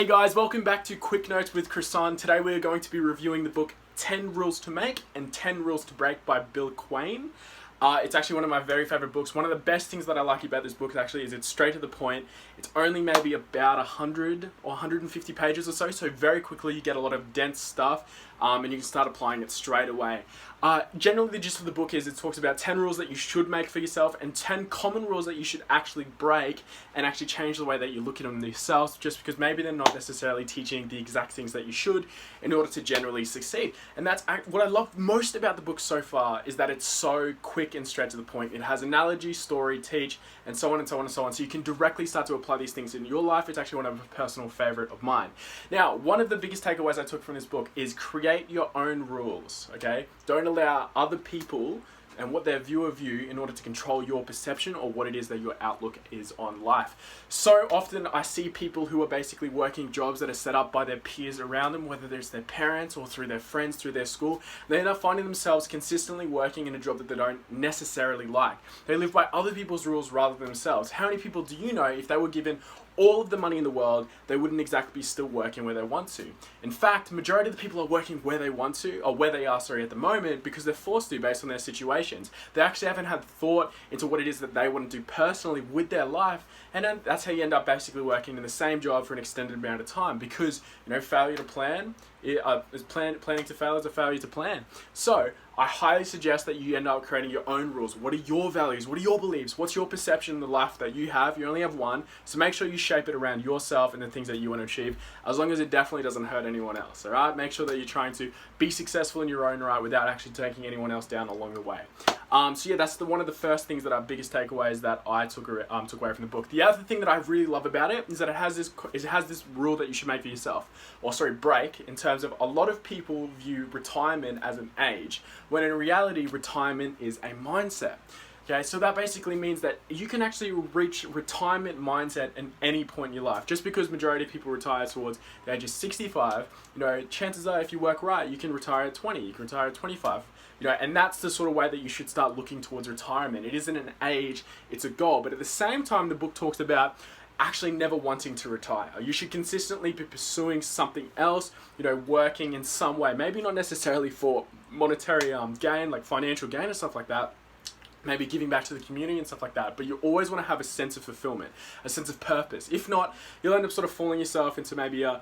Hey guys, welcome back to Quick Notes with Croissant. Today we're going to be reviewing the book 10 Rules to Make and 10 Rules to Break by Quain. It's actually one of my very favorite books. One of the best things that I like about this book actually is it's straight to the point. It's only maybe about 100 or 150 pages or so very quickly you get a lot of dense stuff and you can start applying it straight away. Generally the gist of the book is it talks about 10 rules that you should make for yourself and 10 common rules that you should actually break and actually change the way that you look at them yourself, just because maybe they're not necessarily teaching the exact things that you should in order to generally succeed. And that's what I love most about the book so far, is that it's so quick and straight to the point. It has analogy, story, teach, and so on and so on and so on. So you can directly start to apply these things in your life. It's actually one of a personal favorite of mine. Now, one of the biggest takeaways I took from this book is create your own rules, okay? Don't allow other people and what their view of you in order to control your perception or what it is that your outlook is on life. So often I see people who are basically working jobs that are set up by their peers around them, whether it's their parents or through their friends, through their school. They end up finding themselves consistently working in a job that they don't necessarily like. They live by other people's rules rather than themselves. How many people do you know, if they were given all of the money in the world, they wouldn't exactly be still working where they want to? In fact, the majority of the people are working where they want to, or where they are, at the moment, because they're forced to based on their situations. They actually haven't had thought into what it is that they want to do personally with their life, and then that's how you end up basically working in the same job for an extended amount of time, because, failure to plan is planning to fail is a failure to plan. So I highly suggest that you end up creating your own rules. What are your values? What are your beliefs? What's your perception of the life that you have? You only have one, so make sure you shape it around yourself and the things that you want to achieve, as long as it definitely doesn't hurt anyone else, all right? Make sure that you're trying to be successful in your own right without actually taking anyone else down along the way. So yeah, that's one of the first things that are biggest takeaways that I took away from the book. The other thing that I really love about it is that it has this rule that you should make for yourself, break, in terms of a lot of people view retirement as an age, when in reality retirement is a mindset. Okay, so that basically means that you can actually reach retirement mindset at any point in your life. Just because majority of people retire towards the age of 65, chances are if you work right, you can retire at 20, you can retire at 25. And that's the sort of way that you should start looking towards retirement. It isn't an age, it's a goal. But at the same time, the book talks about actually never wanting to retire. You should consistently be pursuing something else, working in some way. Maybe not necessarily for monetary gain, like financial gain and stuff like that. Maybe giving back to the community and stuff like that. But you always want to have a sense of fulfillment, a sense of purpose. If not, you'll end up sort of falling yourself into maybe a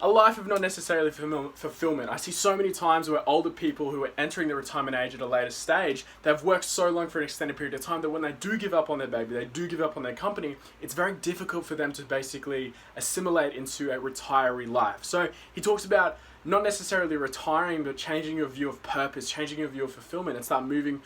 life of not necessarily fulfillment. I see so many times where older people who are entering the retirement age at a later stage, they've worked so long for an extended period of time that when they do give up on their baby, they do give up on their company, it's very difficult for them to basically assimilate into a retiree life. So he talks about not necessarily retiring, but changing your view of purpose, changing your view of fulfillment, and start moving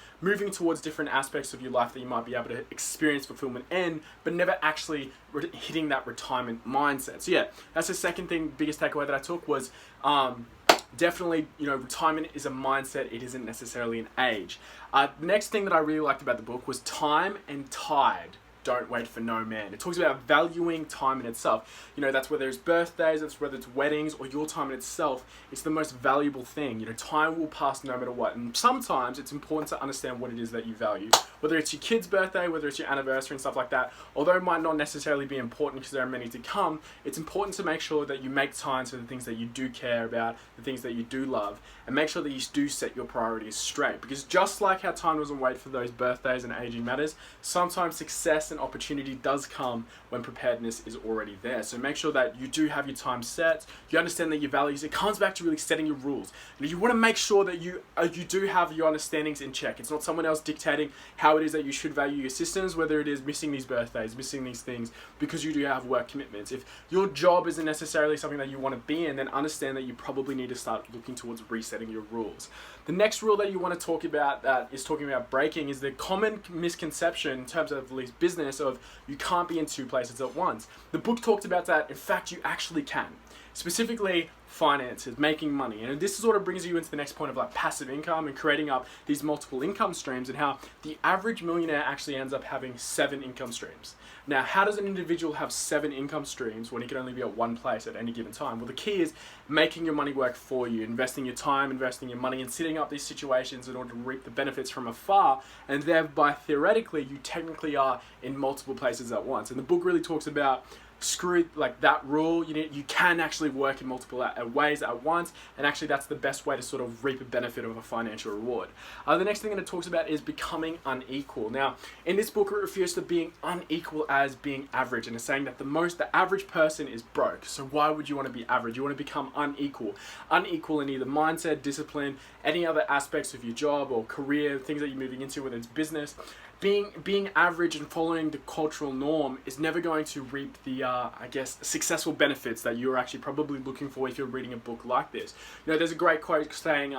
towards different aspects of your life that you might be able to experience fulfillment in, but never actually hitting that retirement mindset. So yeah, that's the second thing, biggest takeaway that I took was definitely, retirement is a mindset. It isn't necessarily an age. The next thing that I really liked about the book was time and tide don't wait for no man. It talks about valuing time in itself. That's whether it's birthdays, that's whether it's weddings, or your time in itself. It's the most valuable thing. Time will pass no matter what. And sometimes it's important to understand what it is that you value. Whether it's your kid's birthday, whether it's your anniversary and stuff like that, although it might not necessarily be important because there are many to come, it's important to make sure that you make time for the things that you do care about, the things that you do love, and make sure that you do set your priorities straight. Because just like how time doesn't wait for those birthdays and aging matters, sometimes success and opportunity does come when preparedness is already there. So make sure that you do have your time set, you understand that your values. It comes back to really setting your rules. You want to make sure that you do have your understandings in check. It's not someone else dictating how it is that you should value your systems, whether it is missing these birthdays, missing these things, because you do have work commitments. If your job isn't necessarily something that you want to be in, then understand that you probably need to start looking towards resetting your rules. The next rule that you want to talk about, that is talking about breaking, is the common misconception in terms of at least business of you can't be in two places at once. The book talked about that. In fact, you actually can. Specifically, finances, making money. And this sort of brings you into the next point of passive income and creating up these multiple income streams, and how the average millionaire actually ends up having 7 income streams. Now, how does an individual have 7 income streams when he can only be at one place at any given time? Well, the key is making your money work for you, investing your time, investing your money, and setting up these situations in order to reap the benefits from afar, and thereby theoretically you technically are in multiple places at once. And the book really talks about screw like that rule. You can actually work in multiple ways at once, and actually that's the best way to sort of reap a benefit of a financial reward. The next thing that it talks about is becoming unequal. Now, in this book, it refers to being unequal as being average, and it's saying that the average person is broke. So why would you want to be average? You want to become unequal in either mindset, discipline, any other aspects of your job or career, things that you're moving into, whether it's business. Being average and following the cultural norm is never going to reap the, successful benefits that you're actually probably looking for if you're reading a book like this. There's a great quote saying,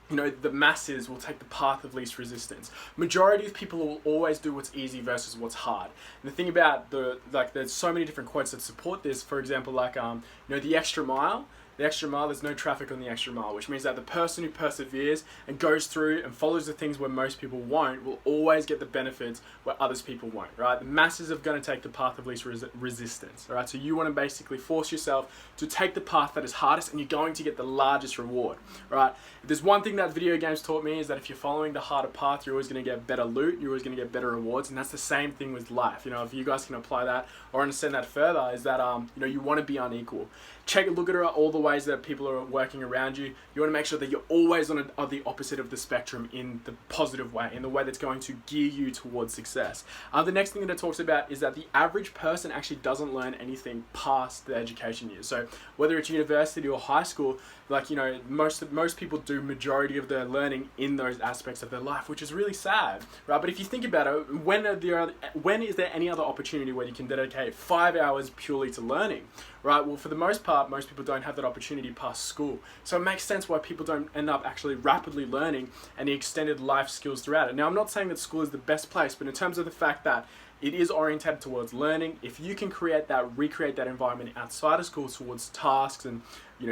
the masses will take the path of least resistance. Majority of people will always do what's easy versus what's hard. And the thing about there's so many different quotes that support this. For example, the extra mile. The extra mile, there's no traffic on the extra mile, which means that the person who perseveres and goes through and follows the things where most people won't will always get the benefits where others people won't, right? The masses are going to take the path of least resistance, all right? So you want to basically force yourself to take the path that is hardest, and you're going to get the largest reward, right? If there's one thing that video games taught me is that if you're following the harder path, you're always going to get better loot, you're always going to get better rewards, and that's the same thing with life. If you guys can apply that or understand that further, is that you want to be unequal. Look at all the ways that people are working around you. You want to make sure that you're always on the opposite of the spectrum in the positive way, in the way that's going to gear you towards success. The next thing that it talks about is that the average person actually doesn't learn anything past the education years. So whether it's university or high school, most people do majority of their learning in those aspects of their life, which is really sad, right? But if you think about it, when is there any other opportunity where you can dedicate 5 hours purely to learning, right? Well, for the most part, most people don't have that opportunity past school. So it makes sense why people don't end up actually rapidly learning any extended life skills throughout it. Now, I'm not saying that school is the best place, but in terms of the fact that it is oriented towards learning, if you can recreate that environment outside of school towards tasks and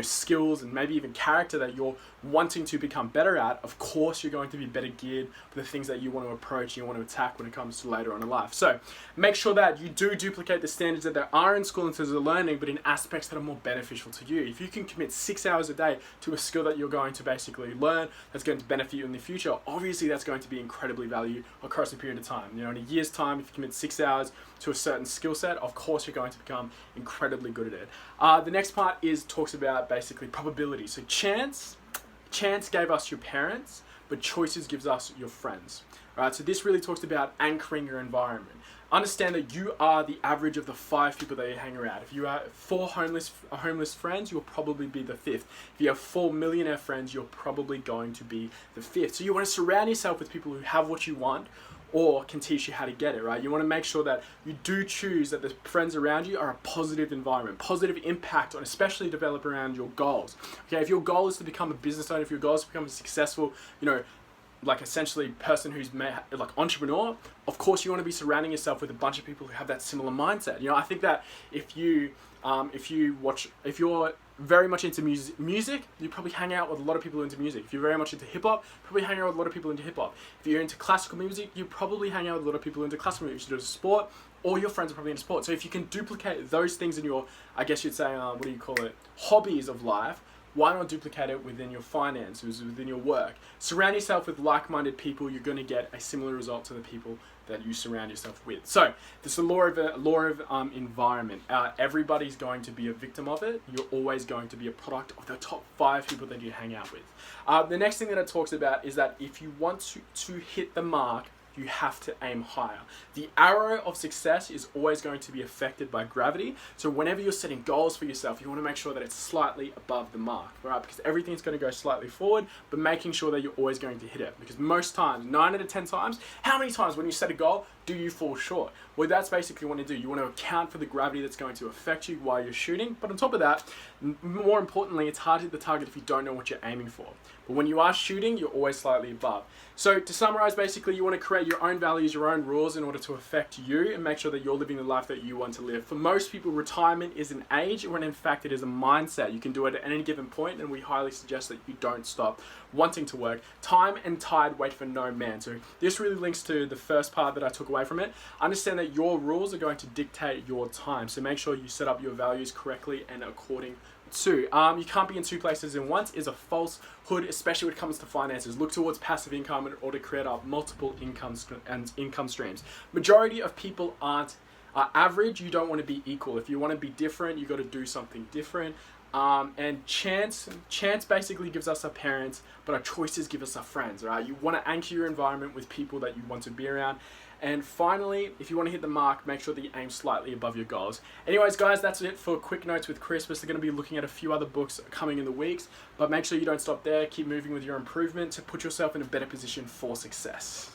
skills and maybe even character that you're wanting to become better at, of course you're going to be better geared for the things that you want to approach, you want to attack when it comes to later on in life. So make sure that you do duplicate the standards that there are in school in terms of learning, but in aspects that are more beneficial to you. If you can commit 6 hours a day to a skill that you're going to basically learn, that's going to benefit you in the future, obviously that's going to be incredibly valuable across a period of time. In a year's time, if you commit 6 hours to a certain skill set, of course you're going to become incredibly good at it. The next part talks about basically probability. So chance gave us your parents, but choices gives us your friends. Right? So this really talks about anchoring your environment. Understand that you are the average of the 5 people that you hang around. If you have 4 homeless friends, you'll probably be the 5th. If you have 4 millionaire friends, you're probably going to be the 5th. So you want to surround yourself with people who have what you want, or can teach you how to get it, right? You want to make sure that you do choose that the friends around you are a positive environment, positive impact on, especially develop around your goals. Okay, if your goal is to become a business owner, if your goal is to become a successful, essentially person who's entrepreneur, of course you want to be surrounding yourself with a bunch of people who have that similar mindset. I think that if you're very much into music, you probably hang out with a lot of people into music. If you're very much into hip-hop, probably hang out with a lot of people into hip-hop. If you're into classical music, you probably hang out with a lot of people into classical music. If you're into sport, all your friends are probably into sport. So if you can duplicate those things in your, I guess you'd say, hobbies of life, why not duplicate it within your finances, within your work? Surround yourself with like-minded people. You're going to get a similar result to the people that you surround yourself with. So this is the law of environment. Everybody's going to be a victim of it. You're always going to be a product of the top 5 people that you hang out with. The next thing that it talks about is that if you want to hit the mark, you have to aim higher. The arrow of success is always going to be affected by gravity. So whenever you're setting goals for yourself, you want to make sure that it's slightly above the mark, right? Because everything's going to go slightly forward, but making sure that you're always going to hit it. Because most times, 9 out of 10 times, how many times when you set a goal, do you fall short? Well, that's basically what you do. You want to account for the gravity that's going to affect you while you're shooting. But on top of that, more importantly, it's hard to hit the target if you don't know what you're aiming for. But when you are shooting, you're always slightly above. So to summarize, basically, you want to create your own values, your own rules in order to affect you and make sure that you're living the life that you want to live. For most people, retirement is an age when in fact it is a mindset. You can do it at any given point, and we highly suggest that you don't stop wanting to work. Time and tide wait for no man. So this really links to the first part that I took away from it. Understand that your rules are going to dictate your time. So make sure you set up your values correctly and according to. You can't be in 2 places at once is a falsehood, especially when it comes to finances. Look towards passive income in order to create up multiple income streams. Majority of people aren't Average, you don't want to be equal. If you want to be different, you got to do something different. And chance basically gives us our parents, but our choices give us our friends, right? You want to anchor your environment with people that you want to be around. And finally, if you want to hit the mark, make sure that you aim slightly above your goals. Anyways, guys, that's it for Quick Notes with Christmas. They're going to be looking at a few other books coming in the weeks, but make sure you don't stop there. Keep moving with your improvement to put yourself in a better position for success.